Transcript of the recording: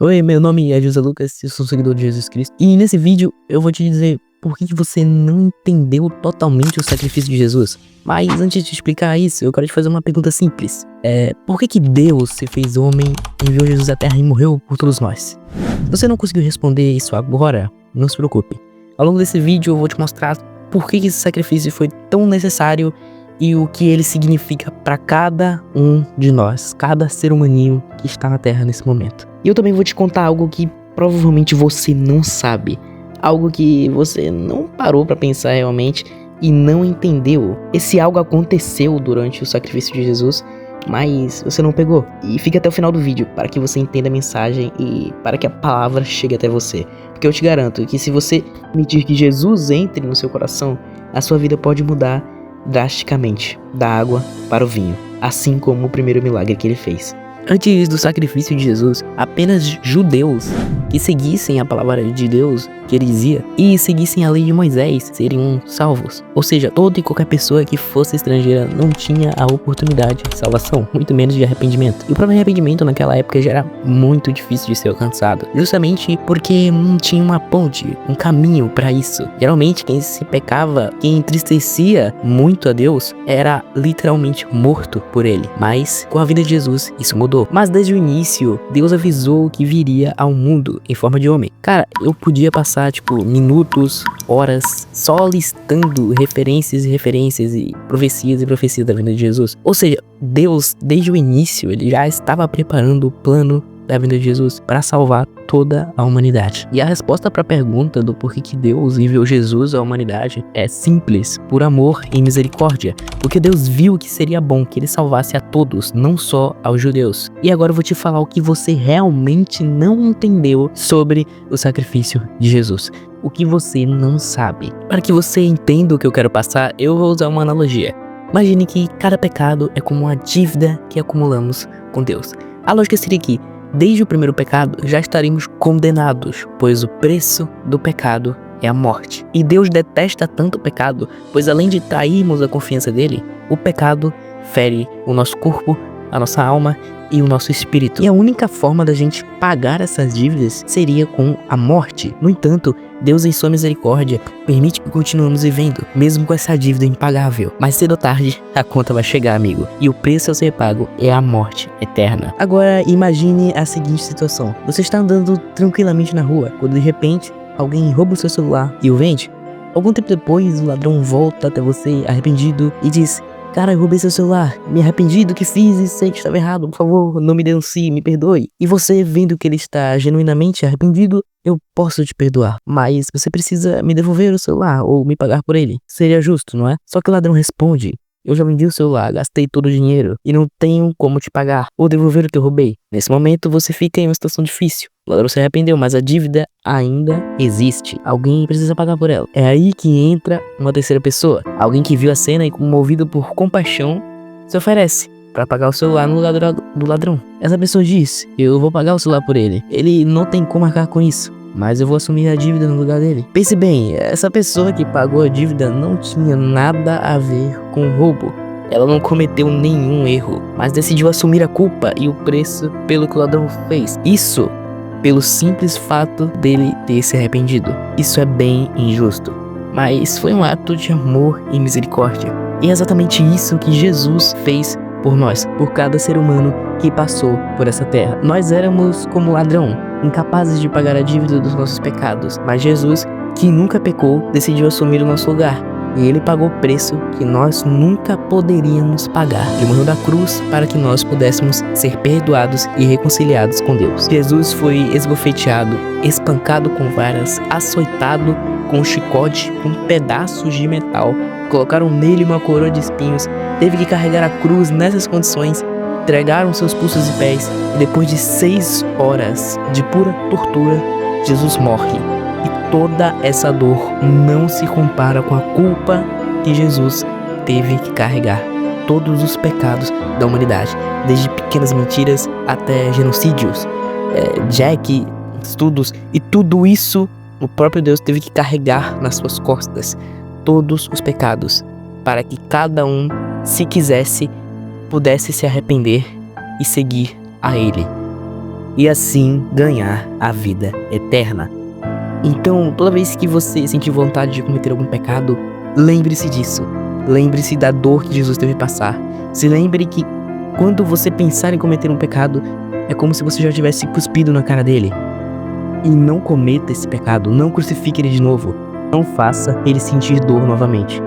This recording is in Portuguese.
Oi, meu nome é José Lucas, eu sou seguidor de Jesus Cristo. E nesse vídeo eu vou te dizer por que você não entendeu totalmente o sacrifício de Jesus. Mas antes de te explicar isso, eu quero te fazer uma pergunta simples. Por que Deus se fez homem, enviou Jesus à Terra e morreu por todos nós? Se você não conseguiu responder isso agora, não se preocupe. Ao longo desse vídeo eu vou te mostrar por que esse sacrifício foi tão necessário e o que ele significa para cada um de nós, cada ser humaninho que está na Terra nesse momento. E eu também vou te contar algo que provavelmente você não sabe, algo que você não parou para pensar realmente e não entendeu. Esse algo aconteceu durante o sacrifício de Jesus, mas você não pegou. E fica até o final do vídeo para que você entenda a mensagem e para que a palavra chegue até você. Porque eu te garanto que se você permitir que Jesus entre no seu coração, a sua vida pode mudar drasticamente, da água para o vinho, assim como o primeiro milagre que ele fez. Antes do sacrifício de Jesus, apenas judeus que seguissem a palavra de Deus que ele dizia e seguissem a lei de Moisés seriam salvos. Ou seja, toda e qualquer pessoa que fosse estrangeira não tinha a oportunidade de salvação, muito menos de arrependimento. E o próprio arrependimento naquela época já era muito difícil de ser alcançado, justamente porque não tinha uma ponte, um caminho para isso. Geralmente quem se pecava, quem entristecia muito a Deus, era literalmente morto por ele. Mas com a vida de Jesus, isso mudou. Mas desde o início, Deus avisou que viria ao mundo em forma de homem. Cara, eu podia passar minutos, horas, só listando referências e profecias da vinda de Jesus. Ou seja, Deus, desde o início, ele já estava preparando o plano da vinda de Jesus para salvar toda a humanidade. E a resposta para a pergunta do porquê que Deus enviou Jesus à humanidade é simples: por amor e misericórdia. Porque Deus viu que seria bom que ele salvasse a todos, não só aos judeus. E agora eu vou te falar o que você realmente não entendeu sobre o sacrifício de Jesus. O que você não sabe. Para que você entenda o que eu quero passar, eu vou usar uma analogia. Imagine que cada pecado é como uma dívida que acumulamos com Deus. A lógica seria que desde o primeiro pecado já estaríamos condenados, pois o preço do pecado é a morte. E Deus detesta tanto o pecado, pois além de trairmos a confiança dele, o pecado fere o nosso corpo, a nossa alma e o nosso espírito. E a única forma da gente pagar essas dívidas seria com a morte. No entanto, Deus em sua misericórdia permite que continuemos vivendo, mesmo com essa dívida impagável. Mas cedo ou tarde, a conta vai chegar, amigo. E o preço a ser pago é a morte eterna. Agora, imagine a seguinte situação. Você está andando tranquilamente na rua, quando de repente, alguém rouba o seu celular e o vende. Algum tempo depois, o ladrão volta até você, arrependido, e diz: cara, eu roubei seu celular, me arrependi do que fiz e sei que estava errado, por favor, não me denuncie, me perdoe. E você, vendo que ele está genuinamente arrependido, eu posso te perdoar, mas você precisa me devolver o celular ou me pagar por ele. Seria justo, não é? Só que o ladrão responde: eu já vendi o celular, gastei todo o dinheiro e não tenho como te pagar ou devolver o que eu roubei. Nesse momento você fica em uma situação difícil. O ladrão se arrependeu, mas a dívida ainda existe. Alguém precisa pagar por ela. É aí que entra uma terceira pessoa. Alguém que viu a cena e, movido por compaixão, se oferece para pagar o celular no lugar do ladrão. Essa pessoa diz: eu vou pagar o celular por ele. Ele não tem como arcar com isso, mas eu vou assumir a dívida no lugar dele. Pense bem, essa pessoa que pagou a dívida não tinha nada a ver com o roubo. Ela não cometeu nenhum erro, mas decidiu assumir a culpa e o preço pelo que o ladrão fez. Isso pelo simples fato dele ter se arrependido. Isso é bem injusto, mas foi um ato de amor e misericórdia. E é exatamente isso que Jesus fez por nós, por cada ser humano que passou por essa terra. Nós éramos como ladrão, incapazes de pagar a dívida dos nossos pecados, mas Jesus, que nunca pecou, decidiu assumir o nosso lugar. E ele pagou o preço que nós nunca poderíamos pagar. Ele morreu na cruz para que nós pudéssemos ser perdoados e reconciliados com Deus. Jesus foi esbofeteado, espancado com varas, açoitado com chicote, com pedaços de metal. Colocaram nele uma coroa de espinhos. Teve que carregar a cruz nessas condições. Entregaram seus pulsos e pés. E depois de 6 horas de pura tortura, Jesus morre. E toda essa dor não se compara com a culpa que Jesus teve que carregar. Todos os pecados da humanidade, desde pequenas mentiras até genocídios, estudos, e tudo isso o próprio Deus teve que carregar nas suas costas. Todos os pecados, para que cada um, se quisesse, pudesse se arrepender e seguir a Ele. e assim ganhar a vida eterna. Então, toda vez que você sentir vontade de cometer algum pecado, lembre-se disso. Lembre-se da dor que Jesus teve que passar. Se lembre que quando você pensar em cometer um pecado, é como se você já tivesse cuspido na cara dele. E não cometa esse pecado, não crucifique ele de novo. Não faça ele sentir dor novamente.